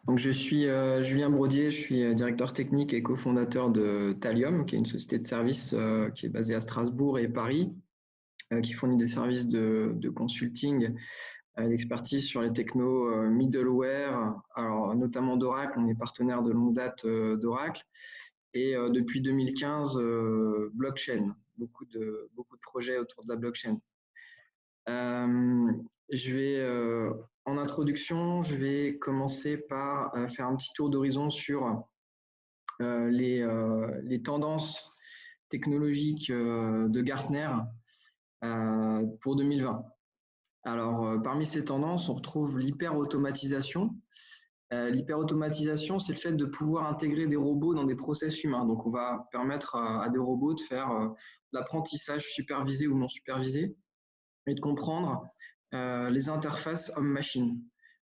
Donc, je suis Julien Brodier, je suis directeur technique et cofondateur de Thallium, qui est une société de services qui est basée à Strasbourg et Paris, qui fournit des services de consulting, d'expertise sur les technos middleware, alors notamment d'Oracle. On est partenaire de longue date d'Oracle, et depuis 2015, blockchain, beaucoup de projets autour de la blockchain. En introduction, je vais commencer par faire un petit tour d'horizon sur les tendances technologiques de Gartner pour 2020. Alors, parmi ces tendances, on retrouve l'hyper-automatisation. L'hyper-automatisation, c'est le fait de pouvoir intégrer des robots dans des process humains. Donc, on va permettre à des robots de faire de l'apprentissage supervisé ou non supervisé et de comprendre les interfaces homme-machine.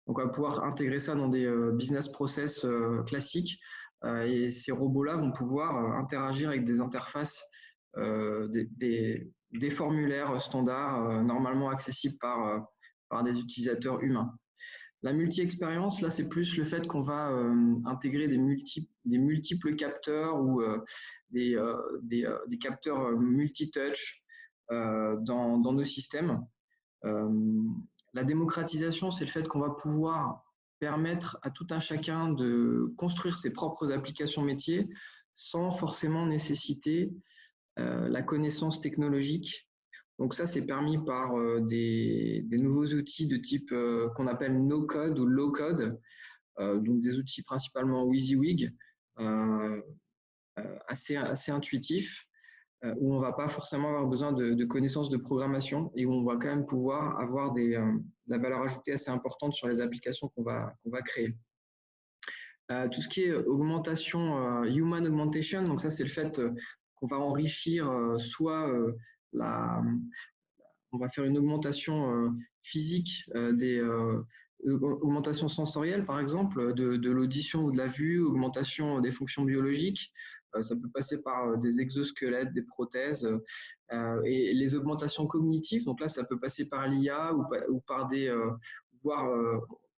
Donc, on va pouvoir intégrer ça dans des business process classiques et ces robots-là vont pouvoir interagir avec des interfaces, des formulaires standards normalement accessibles par des utilisateurs humains. La multi-expérience, là, c'est plus le fait qu'on va intégrer des multiples capteurs ou des capteurs multi-touch dans nos systèmes. La démocratisation, c'est le fait qu'on va pouvoir permettre à tout un chacun de construire ses propres applications métiers sans forcément nécessiter la connaissance technologique. Donc ça, c'est permis par des nouveaux outils de type qu'on appelle no-code ou low-code, donc des outils principalement WYSIWYG, assez intuitifs, où on ne va pas forcément avoir besoin de connaissances de programmation et où on va quand même pouvoir avoir de la valeur ajoutée assez importante sur les applications qu'on va créer. Tout ce qui est augmentation, human augmentation, donc ça c'est le fait qu'on va enrichir soit on va faire une augmentation physique, augmentation sensorielle par exemple, de l'audition ou de la vue, augmentation des fonctions biologiques. Ça peut passer par des exosquelettes, des prothèses, et les augmentations cognitives. Donc là, ça peut passer par l'IA ou par voire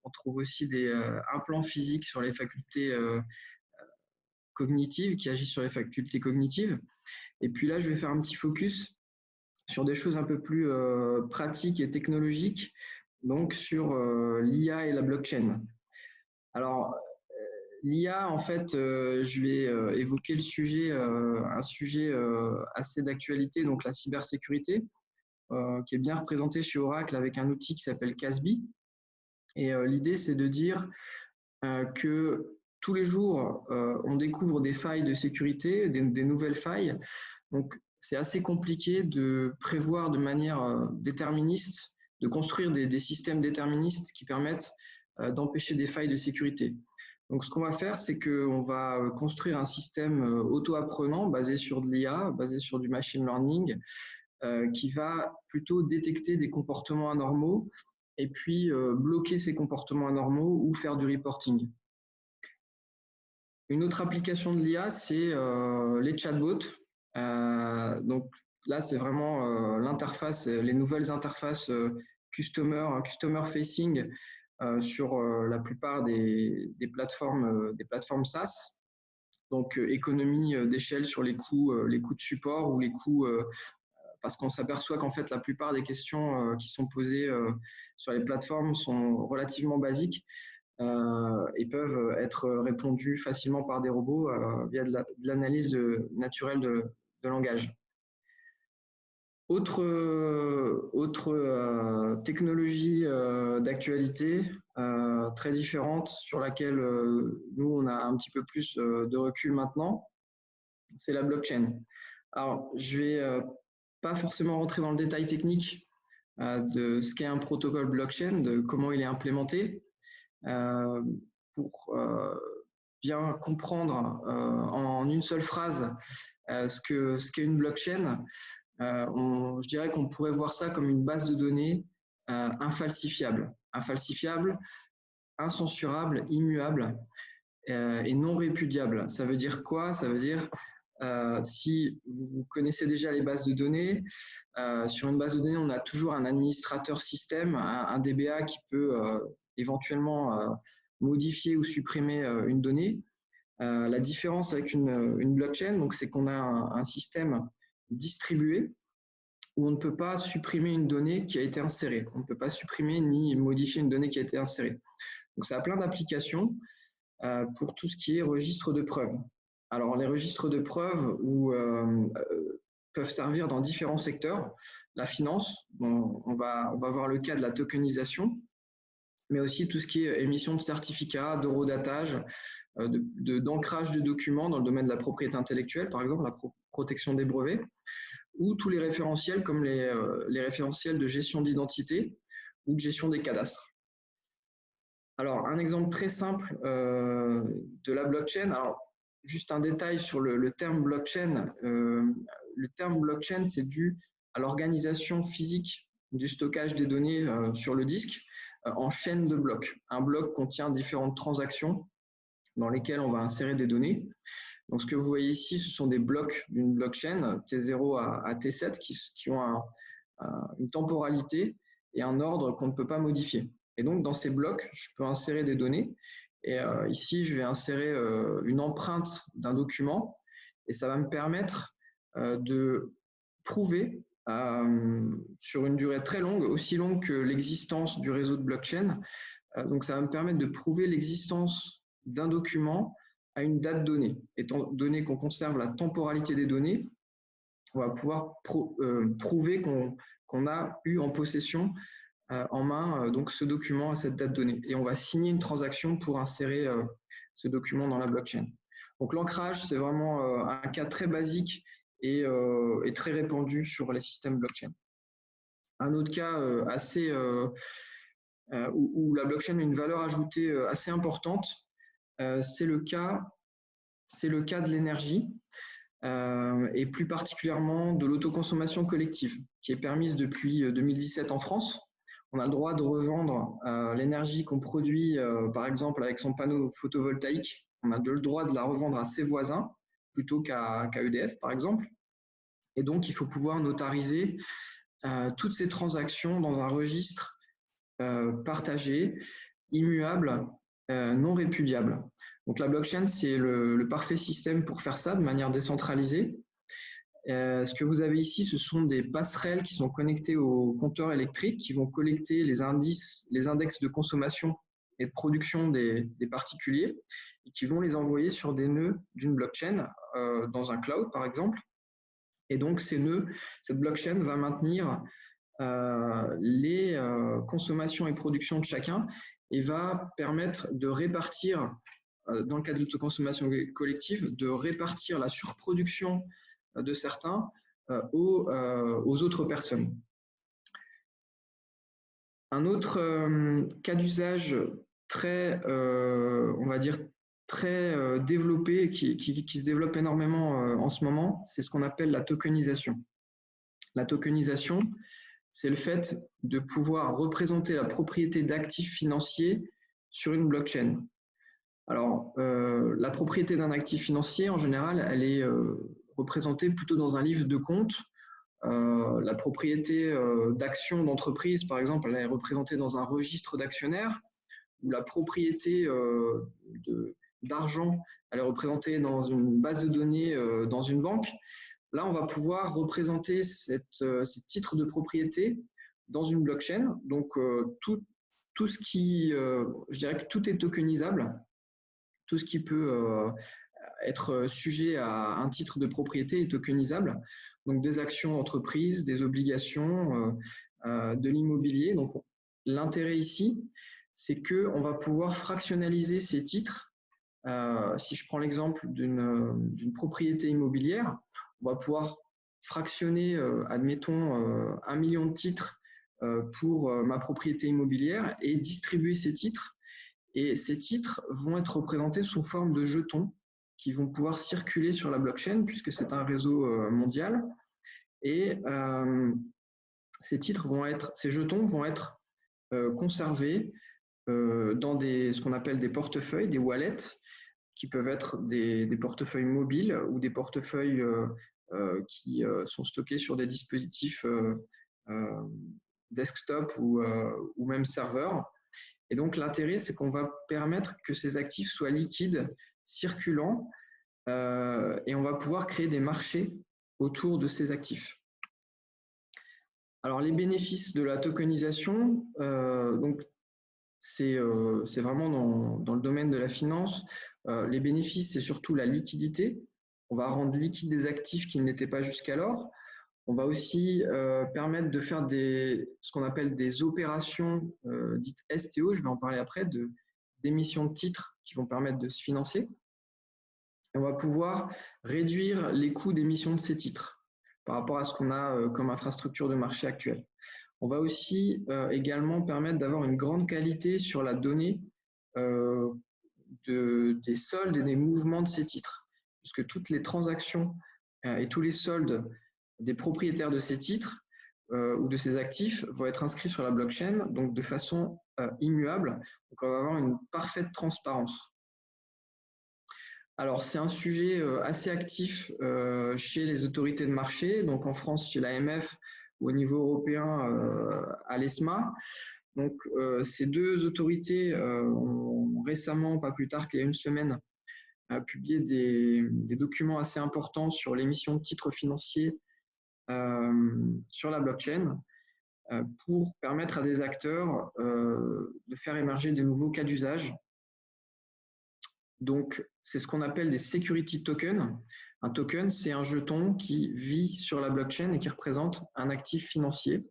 on trouve aussi des implants physiques sur les facultés cognitives, qui agissent sur les facultés cognitives. Et puis là, je vais faire un petit focus sur des choses un peu plus pratiques et technologiques, donc sur l'IA et la blockchain. Alors, l'IA, en fait, je vais évoquer un sujet assez d'actualité, donc la cybersécurité, qui est bien représenté chez Oracle avec un outil qui s'appelle Casby. Et l'idée, c'est de dire que tous les jours, on découvre des failles de sécurité, des nouvelles failles. Donc, c'est assez compliqué de prévoir de manière déterministe, de construire des systèmes déterministes qui permettent d'empêcher des failles de sécurité. Donc, ce qu'on va faire, c'est qu'on va construire un système auto-apprenant basé sur de l'IA, basé sur du machine learning, qui va plutôt détecter des comportements anormaux et puis bloquer ces comportements anormaux ou faire du reporting. Une autre application de l'IA, c'est les chatbots. Donc là, c'est vraiment l'interface, les nouvelles interfaces customer facing sur la plupart des plateformes SaaS. Donc économie d'échelle sur les coûts de support ou les coûts, parce qu'on s'aperçoit qu'en fait la plupart des questions qui sont posées sur les plateformes sont relativement basiques. Et peuvent être répondues facilement par des robots via de l'analyse naturelle de langage. Autre technologie d'actualité très différente sur laquelle nous, on a un petit peu plus de recul maintenant, c'est la blockchain. Alors, je vais pas forcément rentrer dans le détail technique de ce qu'est un protocole blockchain, de comment il est implémenté, pour bien comprendre en une seule phrase ce qu'est une blockchain. Je dirais qu'on pourrait voir ça comme une base de données infalsifiable, incensurable, immuable et non répudiable. Ça veut dire quoi? Ça veut dire si vous connaissez déjà les bases de données, sur une base de données, on a toujours un administrateur système, un DBA qui peut éventuellement modifier ou supprimer une donnée. La différence avec une blockchain, donc, c'est qu'on a un système distribué où on ne peut pas supprimer une donnée qui a été insérée. On ne peut pas supprimer ni modifier une donnée qui a été insérée. Donc, ça a plein d'applications pour tout ce qui est registre de preuves. Alors, les registres de preuves peuvent servir dans différents secteurs. La finance, on va voir le cas de la tokenisation, mais aussi tout ce qui est émission de certificats, d'horodatage, d'ancrage de documents dans le domaine de la propriété intellectuelle, par exemple la protection des brevets, ou tous les référentiels comme les référentiels de gestion d'identité ou de gestion des cadastres. Alors, un exemple très simple de la blockchain. Alors, juste un détail sur le terme blockchain. Le terme blockchain, c'est dû à l'organisation physique du stockage des données sur le disque en chaîne de blocs. Un bloc contient différentes transactions dans lesquelles on va insérer des données. Donc, ce que vous voyez ici, ce sont des blocs d'une blockchain T0 à T7 qui ont une temporalité et un ordre qu'on ne peut pas modifier. Et donc, dans ces blocs, je peux insérer des données. Et ici, je vais insérer une empreinte d'un document et ça va me permettre de prouver sur une durée très longue, aussi longue que l'existence du réseau de blockchain. Donc, ça va me permettre de prouver l'existence d'un document à une date donnée. Étant donné qu'on conserve la temporalité des données, on va pouvoir prouver qu'on a eu en possession en main donc ce document à cette date donnée. Et on va signer une transaction pour insérer ce document dans la blockchain. Donc l'ancrage, c'est vraiment un cas très basique et très répandu sur les systèmes blockchain. Un autre cas où la blockchain a une valeur ajoutée assez importante, c'est le cas de l'énergie et plus particulièrement de l'autoconsommation collective qui est permise depuis 2017 en France. On a le droit de revendre l'énergie qu'on produit, par exemple, avec son panneau photovoltaïque. On a le droit de la revendre à ses voisins plutôt qu'à EDF, par exemple. Et donc, il faut pouvoir notariser toutes ces transactions dans un registre partagé, immuable, non répudiable. Donc, la blockchain, c'est le parfait système pour faire ça de manière décentralisée. Ce que vous avez ici, ce sont des passerelles qui sont connectées au compteur électrique qui vont collecter les index de consommation et de production des particuliers et qui vont les envoyer sur des nœuds d'une blockchain dans un cloud, par exemple. Et donc, ces nœuds, cette blockchain va maintenir les consommations et productions de chacun et va permettre de répartir, dans le cadre de l'autoconsommation collective, de répartir la surproduction de certains aux autres personnes. Un autre cas d'usage très, on va dire, très développé, qui se développe énormément en ce moment, c'est ce qu'on appelle la tokenisation. La tokenisation, c'est le fait de pouvoir représenter la propriété d'actifs financiers sur une blockchain. Alors, la propriété d'un actif financier, en général, elle est représentée plutôt dans un livre de compte. La propriété d'actions d'entreprise, par exemple, elle est représentée dans un registre d'actionnaires, ou la propriété d'argent, elle est représentée dans une base de données dans une banque. Là, on va pouvoir représenter ces titres de propriété dans une blockchain. Donc, tout ce qui, je dirais que tout est tokenisable. Tout ce qui peut être sujet à un titre de propriété est tokenisable. Donc, des actions d'entreprise, des obligations, de l'immobilier. Donc, l'intérêt ici, c'est qu'on va pouvoir fractionnaliser ces titres. Si je prends l'exemple d'une propriété immobilière, on va pouvoir fractionner, admettons, 1 million de titres pour ma propriété immobilière et distribuer ces titres. Et ces titres vont être représentés sous forme de jetons qui vont pouvoir circuler sur la blockchain puisque c'est un réseau mondial. Et ces jetons vont être conservés dans ce qu'on appelle des portefeuilles, des wallets, qui peuvent être des portefeuilles mobiles ou des portefeuilles qui sont stockés sur des dispositifs desktop ou même serveurs. Et donc, l'intérêt, c'est qu'on va permettre que ces actifs soient liquides, circulants, et on va pouvoir créer des marchés autour de ces actifs. Alors, les bénéfices de la tokenisation, donc c'est vraiment dans le domaine de la finance. Les bénéfices, c'est surtout la liquidité. On va rendre liquides des actifs qui ne l'étaient pas jusqu'alors. On va aussi permettre de faire ce qu'on appelle des opérations dites STO, je vais en parler après, d'émissions de titres qui vont permettre de se financer. Et on va pouvoir réduire les coûts d'émission de ces titres par rapport à ce qu'on a comme infrastructure de marché actuelle. On va aussi également permettre d'avoir une grande qualité sur la donnée des soldes et des mouvements de ces titres, puisque toutes les transactions et tous les soldes des propriétaires de ces titres ou de ces actifs vont être inscrits sur la blockchain, donc de façon immuable. Donc on va avoir une parfaite transparence. Alors, c'est un sujet assez actif chez les autorités de marché, donc en France, chez l'AMF, ou au niveau européen, à l'ESMA. Donc, ces deux autorités ont récemment, pas plus tard qu'il y a une semaine, publié des documents assez importants sur l'émission de titres financiers sur la blockchain pour permettre à des acteurs de faire émerger de nouveaux cas d'usage. Donc, c'est ce qu'on appelle des security tokens. Un token, c'est un jeton qui vit sur la blockchain et qui représente un actif financier,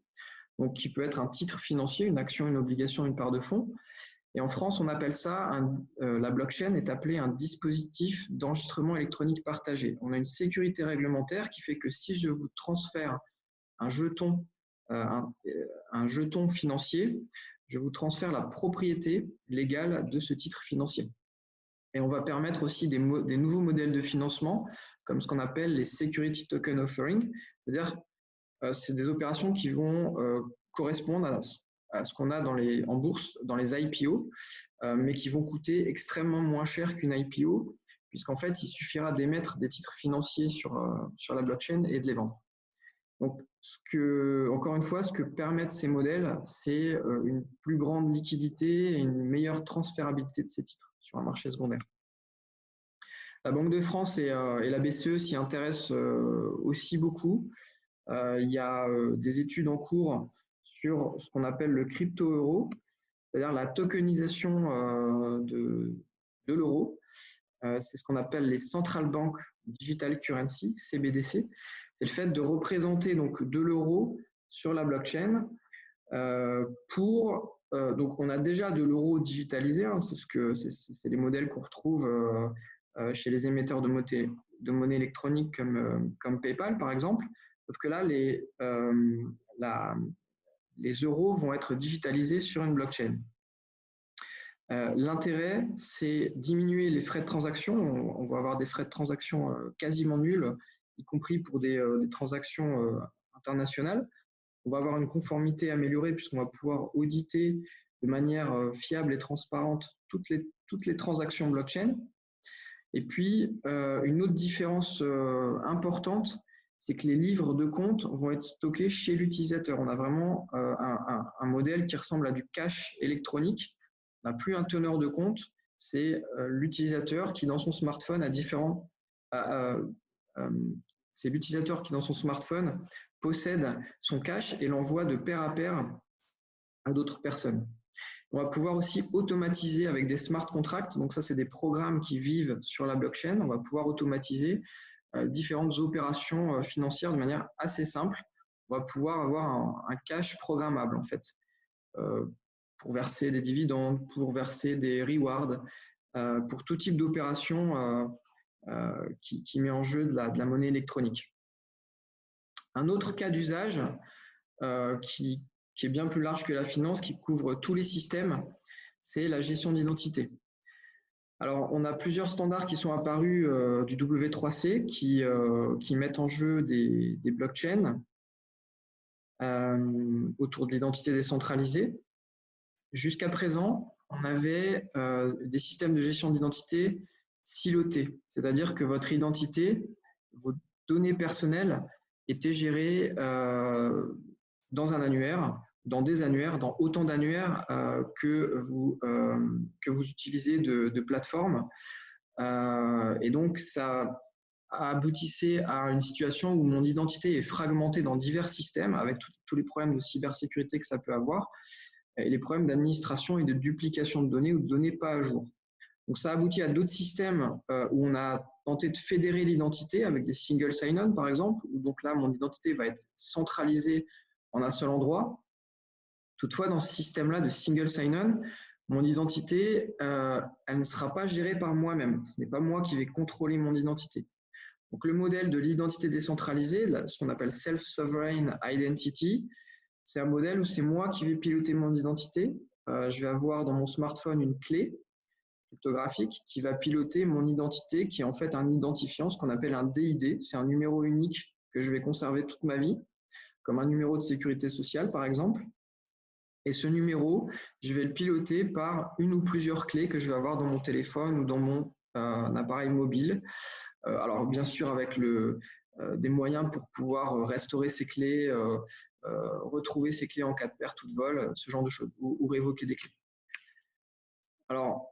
donc qui peut être un titre financier, une action, une obligation, une part de fonds. Et en France, on appelle ça, la blockchain est appelée un dispositif d'enregistrement électronique partagé. On a une sécurité réglementaire qui fait que si je vous transfère un jeton financier, je vous transfère la propriété légale de ce titre financier. Et on va permettre aussi des nouveaux modèles de financement, comme ce qu'on appelle les Security Token Offering, c'est-à-dire c'est des opérations qui vont correspondre à ce qu'on a en bourse, dans les IPO, mais qui vont coûter extrêmement moins cher qu'une IPO, puisqu'en fait, il suffira d'émettre des titres financiers sur la blockchain et de les vendre. Donc, encore une fois, ce que permettent ces modèles, c'est une plus grande liquidité et une meilleure transférabilité de ces titres sur un marché secondaire. La Banque de France et la BCE s'y intéressent aussi beaucoup. Il y a des études en cours sur ce qu'on appelle le crypto-euro, c'est-à-dire la tokenisation de l'euro. C'est ce qu'on appelle les Central Bank Digital Currency, CBDC. C'est le fait de représenter donc de l'euro sur la blockchain donc on a déjà de l'euro digitalisé, hein, c'est les modèles qu'on retrouve chez les émetteurs de monnaie électronique comme PayPal par exemple, sauf que là les euros vont être digitalisés sur une blockchain. L'intérêt, c'est diminuer les frais de transaction. On va avoir des frais de transaction quasiment nuls, y compris pour des transactions internationales. On va avoir une conformité améliorée puisqu'on va pouvoir auditer de manière fiable et transparente toutes les transactions blockchain. Et puis, une autre différence importante, c'est que les livres de compte vont être stockés chez l'utilisateur. On a vraiment un modèle qui ressemble à du cash électronique. On n'a plus un teneur de compte, c'est l'utilisateur qui, dans son smartphone, c'est l'utilisateur qui, dans son smartphone, possède son cash et l'envoie de pair à pair à d'autres personnes. On va pouvoir aussi automatiser avec des smart contracts. Donc ça, c'est des programmes qui vivent sur la blockchain. On va pouvoir automatiser différentes opérations financières de manière assez simple. On va pouvoir avoir un cash programmable, en fait, pour verser des dividendes, pour verser des rewards, pour tout type d'opération qui met en jeu de la monnaie électronique. Un autre cas d'usage qui est bien plus large que la finance, qui couvre tous les systèmes, c'est la gestion d'identité. Alors, on a plusieurs standards qui sont apparus du W3C qui mettent en jeu des blockchains autour de l'identité décentralisée. Jusqu'à présent, on avait des systèmes de gestion d'identité silotés, c'est-à-dire que votre identité, vos données personnelles étaient gérées dans un annuaire dans des annuaires, dans autant d'annuaires que vous utilisez de plateformes. Et donc, ça aboutissait à une situation où mon identité est fragmentée dans divers systèmes, avec tous les problèmes de cybersécurité que ça peut avoir, et les problèmes d'administration et de duplication de données ou de données pas à jour. Donc, ça aboutit à d'autres systèmes où on a tenté de fédérer l'identité avec des single sign-on, par exemple, où donc là, mon identité va être centralisée en un seul endroit. Toutefois, dans ce système-là de single sign-on, mon identité, elle ne sera pas gérée par moi-même. Ce n'est pas moi qui vais contrôler mon identité. Donc, le modèle de l'identité décentralisée, ce qu'on appelle self-sovereign identity, c'est un modèle où c'est moi qui vais piloter mon identité. Je vais avoir dans mon smartphone une clé cryptographique qui va piloter mon identité, qui est en fait un identifiant, ce qu'on appelle un DID. C'est un numéro unique que je vais conserver toute ma vie, comme un numéro de sécurité sociale, par exemple. Et ce numéro, je vais le piloter par une ou plusieurs clés que je vais avoir dans mon téléphone ou dans mon appareil mobile. Alors, bien sûr, avec des moyens pour pouvoir restaurer ces clés, retrouver ces clés en cas de perte ou de vol, ce genre de choses, ou révoquer des clés. Alors,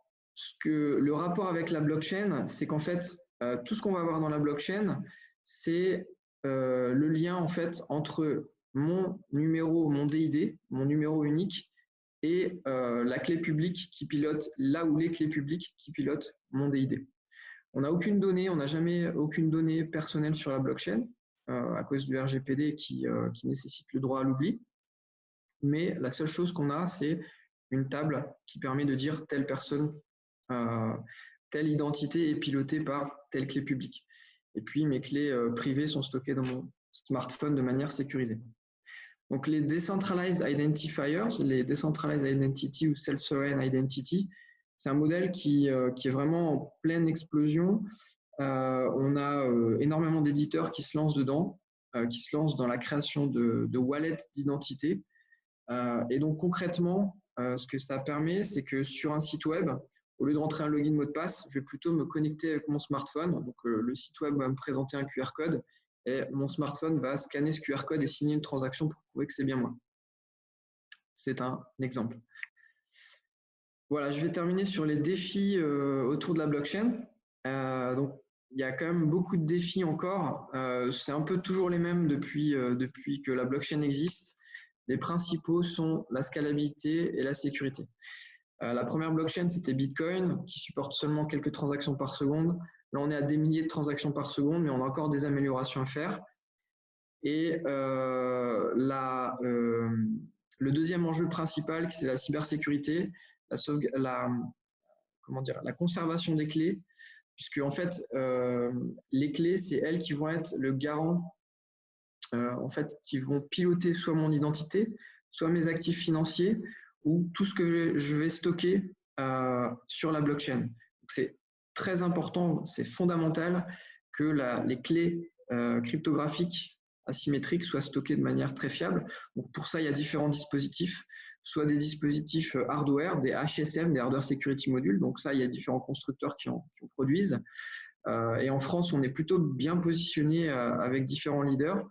le rapport avec la blockchain, c'est qu'en fait, tout ce qu'on va avoir dans la blockchain, c'est le lien en fait entre mon numéro, mon DID, mon numéro unique, et la clé publique qui pilote là où les clés publiques qui pilotent mon DID. On n'a aucune donnée, on n'a jamais aucune donnée personnelle sur la blockchain à cause du RGPD qui nécessite le droit à l'oubli. Mais la seule chose qu'on a, c'est une table qui permet de dire telle personne, telle identité est pilotée par telle clé publique. Et puis mes clés privées sont stockées dans mon smartphone de manière sécurisée. Donc les Decentralized Identifiers, les Decentralized Identity ou Self-Sovereign Identity, c'est un modèle qui est vraiment en pleine explosion. On a énormément d'éditeurs qui se lancent dedans, qui se lancent dans la création de wallets d'identité. Et donc concrètement, ce que ça permet, c'est que sur un site web, au lieu de rentrer un login mot de passe, je vais plutôt me connecter avec mon smartphone. Donc le site web va me présenter un QR code et mon smartphone va scanner ce QR code et signer une transaction pour prouver que c'est bien moi. C'est un exemple. Voilà, je vais terminer sur les défis autour de la blockchain. Donc, il y a quand même beaucoup de défis encore. C'est un peu toujours les mêmes depuis que la blockchain existe. Les principaux sont la scalabilité et la sécurité. La première blockchain, c'était Bitcoin, qui supporte seulement quelques transactions par seconde. Là, on est à des milliers de transactions par seconde, mais on a encore des améliorations à faire. Et le deuxième enjeu principal, c'est la cybersécurité, la conservation des clés, puisque en fait, les clés, c'est elles qui vont être le garant, en fait, qui vont piloter soit mon identité, soit mes actifs financiers, ou tout ce que je vais stocker sur la blockchain. C'est très important, c'est fondamental que les clés cryptographiques asymétriques soient stockées de manière très fiable. Donc pour ça, il y a différents dispositifs, soit des dispositifs hardware, des HSM, des Hardware Security Modules. Donc ça, il y a différents constructeurs qui en produisent. Et en France, on est plutôt bien positionné avec différents leaders.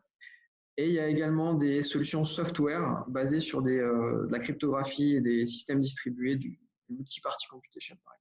Et il y a également des solutions software basées sur de la cryptographie et des systèmes distribués du multi-party computation, par exemple.